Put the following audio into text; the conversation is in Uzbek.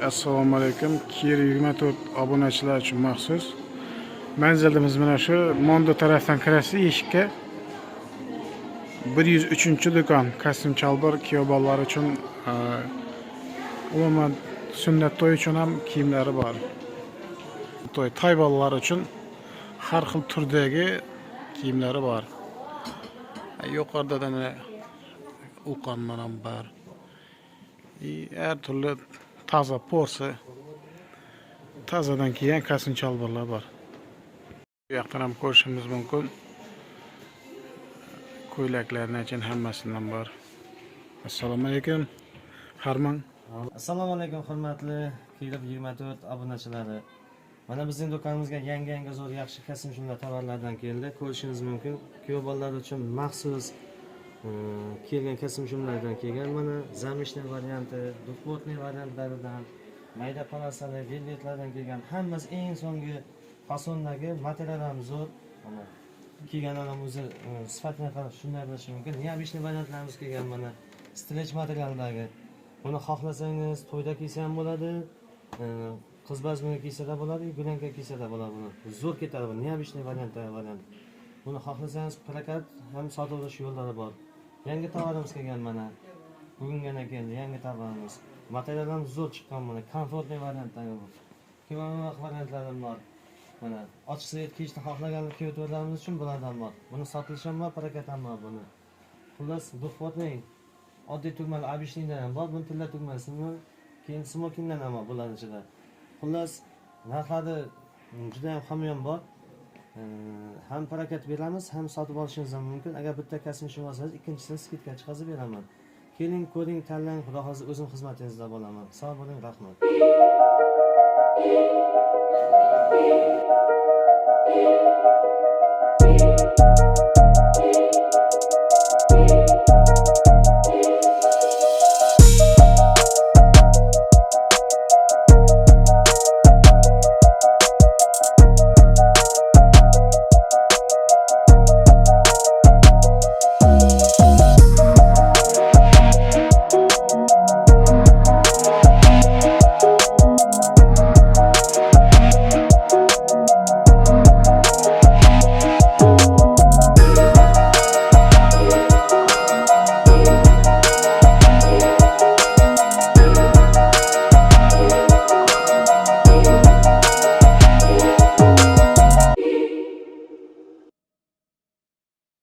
Assalomu alaykum. Kir 24 obunachilar uchun maxsus. Manzilimiz mana shu Mondo tarafdan kirasiz eshikka 103-do'kon. Kostyum chalbor kuyov bolalar uchun umuman sunnat to'y uchun ham kiyimlari bor. To'y bolalar uchun har xil turdagi kiyimlari bor. Yuqorida da uqonlar ham bor. Her türlü toza porsi, tozadan kiygan kostyum chalborlar bor. Bu yoqdan ham ko'rishimiz mumkin. Ko'ylaklarning uchun hammasidan bor. Assalomu alaykum. Harmon. Assalomu alaykum hurmatli Kiyov 24 obunachilari. Mana bizning do'konimizga yangi zo'r yaxshi kostyum shimlar tovarlardan keldi. Ko'rishingiz mumkin. Kuyov bolalar uchun maxsus kelgan kostyum shimlardan kelgan. Mana zamishniy varianti, duxbotniy variantlaridan, mayda polasali, velvetlardan kelgan. Hammasi eng so'nggi fasondagi material ham zo'r. Mana kelgan ham o'zi sifatini qarab shunday bo'lishi mumkin. Neobishniy variantlarimiz kelgan mana strech materialdagi. Buni xohlasangiz to'yda kiysa ham bo'ladi, qiz bazmiga kiysa da bo'ladi, gulanka kiysa da bo'ladi. Buni zo'r ketadi bu neobishniy variant. Buni xohlasangiz plakat ham sotib olish yo'llari bor. Yangi tovarimiz kelgan mana. Bugungina keldi yangi tovarimiz. Material ham zo'r chiqqan mana, komfortli variantdagi bu. Kimonoq variantlarim bor. Mana ochiq svet kiyishni xohlagan kuyovlarimiz uchun bulardan bor. Buni sotilishi ham bor, plakat ham bor buni. Xullas, duxbotning oddiy tugmali abishnidan ham bor, buni tilla tugmasimi, keyin smokindan ham bor bular ichida. Xullas, narxlari juda ham hamyon bor. Ham parakat beramiz, ham sotib olishingiz ham mumkin. Agar bitta kostyum shim olsangiz, ikkinchisini skidka chiqazib beraman. Keling, ko'ring, tanlang, xudo xolasa o'zim xizmatingizda bo'laman. Sog' bo'ling, rahmat.